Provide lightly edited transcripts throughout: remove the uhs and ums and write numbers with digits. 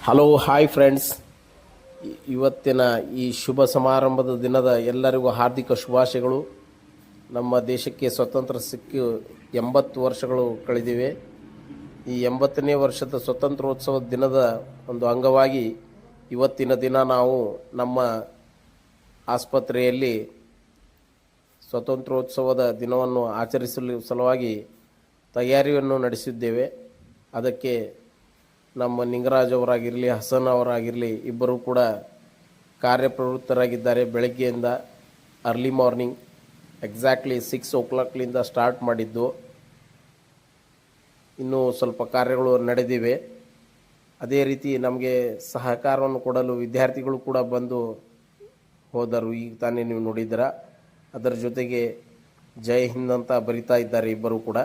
Hello hi friends. ಇವತ್ತಿನ ಈ ಶುಭ ಸಮಾರಂಭದ ದಿನದ ಎಲ್ಲರಿಗೂ ಹಾರ್ದಿಕ ಶುಭಾಶಯಗಳು. ನಮ್ಮ ದೇಶಕ್ಕೆ ಸ್ವತಂತ್ರ ಸಿಕ್ಕಿ 80 ವರ್ಷಗಳು ಕಳೆದಿವೆ. ಈ 80ನೇ ವರ್ಷದ ಸ್ವತಂತ್ರೋತ್ಸವದ ದಿನದ ಒಂದು ಅಂಗವಾಗಿ ಇವತ್ತಿನ ದಿನ ನಾವು ನಮ್ಮ ಆಸ್ಪತ್ರೆಯಲ್ಲಿ ಸ್ವತಂತ್ರೋತ್ಸವದ ದಿನವನ್ನು ಆಚರಿಸಲು ಸಲುವಾಗಿ ತಯಾರಿಯನ್ನು ನಡೆಸಿದ್ದೇವೆ. ಅದಕ್ಕೆ ನಮ್ಮ ನಿಂಗರಾಜ್ ಅವರಾಗಿರಲಿ, ಹಸನ್ ಅವರಾಗಿರಲಿ ಇಬ್ಬರೂ ಕೂಡ ಕಾರ್ಯಪ್ರವೃತ್ತರಾಗಿದ್ದಾರೆ. ಬೆಳಗ್ಗೆಯಿಂದ ಅರ್ಲಿ ಮಾರ್ನಿಂಗ್ ಎಕ್ಸಾಕ್ಟ್ಲಿ 6 o'clockಲಿಂದ ಸ್ಟಾರ್ಟ್ ಮಾಡಿದ್ದು. ಇನ್ನೂ ಸ್ವಲ್ಪ ಕಾರ್ಯಗಳು ನಡೆದಿವೆ. ಅದೇ ರೀತಿ ನಮಗೆ ಸಹಕಾರವನ್ನು ಕೊಡಲು ವಿದ್ಯಾರ್ಥಿಗಳು ಕೂಡ ಬಂದು ಹೋದರು. ಈಗ ತಾನೇ ನೀವು ನೋಡಿದ್ದೀರ. ಅದರ ಜೊತೆಗೆ ಜೈ ಹಿಂದ್ ಅಂತ ಬರಿತಾ ಇದ್ದಾರೆ ಇಬ್ಬರು ಕೂಡ.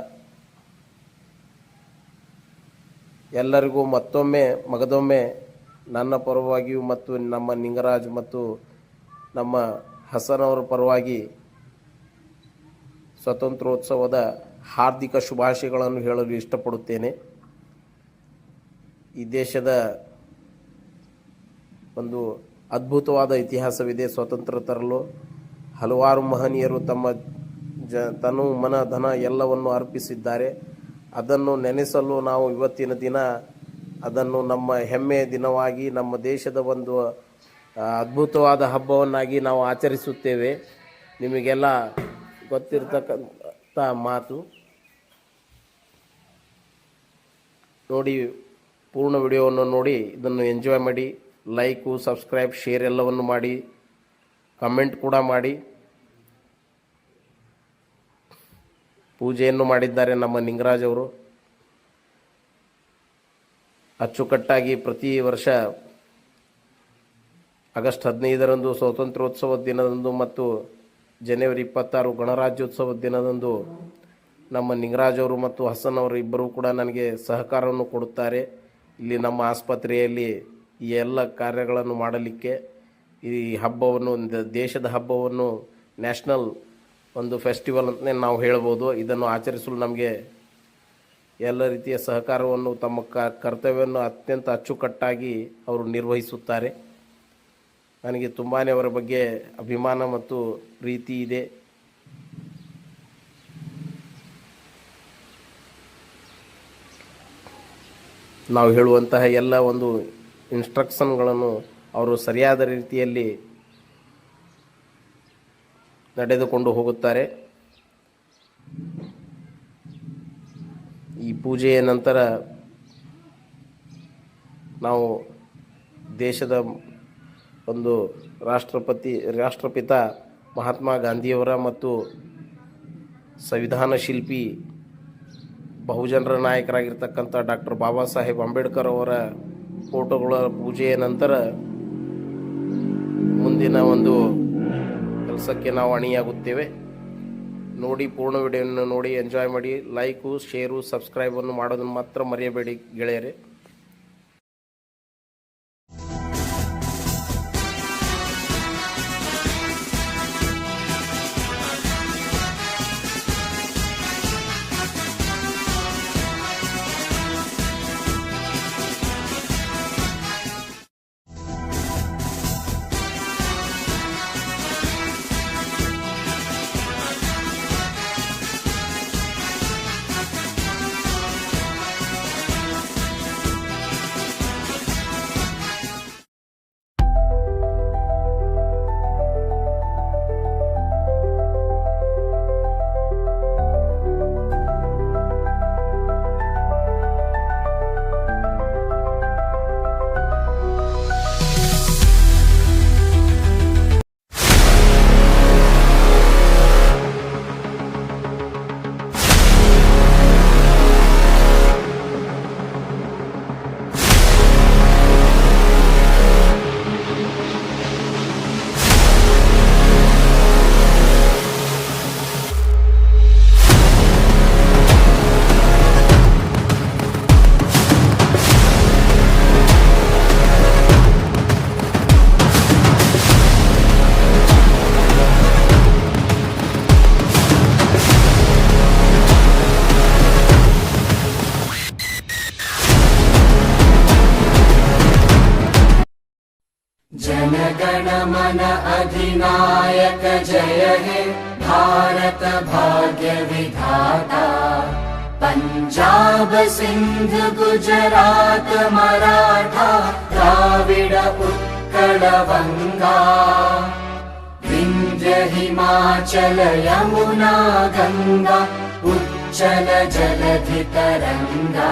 ಎಲ್ಲರಿಗೂ ಮಗದೊಮ್ಮೆ ನನ್ನ ಪರವಾಗಿಯೂ ಮತ್ತು ನಮ್ಮ ನಿಂಗರಾಜ್ ಮತ್ತು ನಮ್ಮ ಹಸನ್ ಅವರ ಪರವಾಗಿ ಸ್ವತಂತ್ರೋತ್ಸವದ ಹಾರ್ದಿಕ ಶುಭಾಶಯಗಳನ್ನು ಹೇಳಲು ಇಷ್ಟಪಡುತ್ತೇನೆ. ಈ ದೇಶದ ಒಂದು ಅದ್ಭುತವಾದ ಇತಿಹಾಸವಿದೆ. ಸ್ವತಂತ್ರ ತರಲು ಹಲವಾರು ಮಹನೀಯರು ತಮ್ಮ ತನು ಮನ ಧನ ಎಲ್ಲವನ್ನು ಅರ್ಪಿಸಿದ್ದಾರೆ. ಅದನ್ನು ನೆನೆಸಲು ನಾವು ಇವತ್ತಿನ ದಿನ ಅದನ್ನು ನಮ್ಮ ಹೆಮ್ಮೆಯ ದಿನವಾಗಿ, ನಮ್ಮ ದೇಶದ ಒಂದು ಅದ್ಭುತವಾದ ಹಬ್ಬವನ್ನಾಗಿ ನಾವು ಆಚರಿಸುತ್ತೇವೆ. ನಿಮಗೆಲ್ಲ ಗೊತ್ತಿರತಕ್ಕಂಥ ಮಾತು. ನೋಡಿ, ಪೂರ್ಣ ವಿಡಿಯೋವನ್ನು ನೋಡಿ ಇದನ್ನು ಎಂಜಾಯ್ ಮಾಡಿ. ಲೈಕು, ಸಬ್ಸ್ಕ್ರೈಬ್, ಶೇರ್ ಎಲ್ಲವನ್ನು ಮಾಡಿ. ಕಮೆಂಟ್ ಕೂಡ ಮಾಡಿ. ಪೂಜೆಯನ್ನು ಮಾಡಿದ್ದಾರೆ ನಮ್ಮ ನಿಂಗರಾಜ್ ಅವರು. ಅಚ್ಚುಕಟ್ಟಾಗಿ ಪ್ರತಿ ವರ್ಷ ಆಗಸ್ಟ್ 15ರಂದು ಸ್ವಾತಂತ್ರ್ಯೋತ್ಸವದ ದಿನದಂದು ಮತ್ತು ಜನವರಿ 26 ಗಣರಾಜ್ಯೋತ್ಸವದ ದಿನದಂದು ನಮ್ಮ ನಿಂಗರಾಜ್ ಅವರು ಮತ್ತು ಹಸನ್ ಅವರು ಇಬ್ಬರೂ ಕೂಡ ನನಗೆ ಸಹಕಾರವನ್ನು ಕೊಡುತ್ತಾರೆ. ಇಲ್ಲಿ ನಮ್ಮ ಆಸ್ಪತ್ರೆಯಲ್ಲಿ ಈ ಎಲ್ಲ ಕಾರ್ಯಗಳನ್ನು ಮಾಡಲಿಕ್ಕೆ ಈ ಹಬ್ಬವನ್ನು, ದೇಶದ ಹಬ್ಬವನ್ನು ನ್ಯಾಷನಲ್ ಒಂದು ಫೆಸ್ಟಿವಲ್ ಅಂತಲೇ ನಾವು ಹೇಳ್ಬೋದು. ಇದನ್ನು ಆಚರಿಸಲು ನಮಗೆ ಎಲ್ಲ ರೀತಿಯ ಸಹಕಾರವನ್ನು, ತಮ್ಮ ಕರ್ತವ್ಯವನ್ನು ಅತ್ಯಂತ ಅಚ್ಚುಕಟ್ಟಾಗಿ ಅವರು ನಿರ್ವಹಿಸುತ್ತಾರೆ. ನನಗೆ ತುಂಬಾ ಅವರ ಬಗ್ಗೆ ಅಭಿಮಾನ ಮತ್ತು ಪ್ರೀತಿ ಇದೆ. ನಾವು ಹೇಳುವಂತಹ ಎಲ್ಲ ಒಂದು ಇನ್ಸ್ಟ್ರಕ್ಷನ್ಗಳನ್ನು ಅವರು ಸರಿಯಾದ ರೀತಿಯಲ್ಲಿ ನಡೆದುಕೊಂಡು ಹೋಗುತ್ತಾರೆ. ಈ ಪೂಜೆಯ ನಂತರ ನಾವು ದೇಶದ ಒಂದು ರಾಷ್ಟ್ರಪಿತ ಮಹಾತ್ಮ ಗಾಂಧಿಯವರ ಮತ್ತು ಸಂವಿಧಾನ ಶಿಲ್ಪಿ, ಬಹುಜನರ ನಾಯಕರಾಗಿರ್ತಕ್ಕಂಥ ಡಾಕ್ಟರ್ ಬಾಬಾ ಸಾಹೇಬ್ ಅಂಬೇಡ್ಕರ್ ಅವರ ಫೋಟೋಗಳ ಪೂಜೆಯ ನಂತರ ಮುಂದಿನ ಒಂದು ಕೆಲಸಕ್ಕೆ ನಾವು ಅಣಿಯಾಗುತ್ತೇವೆ. ನೋಡಿ, ಪೂರ್ಣ ವಿಡಿಯೋವನ್ನು ನೋಡಿ ಎಂಜಾಯ್ ಮಾಡಿ. ಲೈಕು, ಶೇರು, ಸಬ್ಸ್ಕ್ರೈಬನ್ನು ಮಾಡೋದನ್ನು ಮಾತ್ರ ಮರೆಯಬೇಡಿ ಗೆಳೆಯರೇ. जनगण मन अधिनायक जय हे भारत भाग्य विधाता। पंजाब सिंध गुजरात मराठा द्राविड उत्कल बंगा। विंध्य हिमाचल यमुना गंगा उच्चल जलधि तरंगा।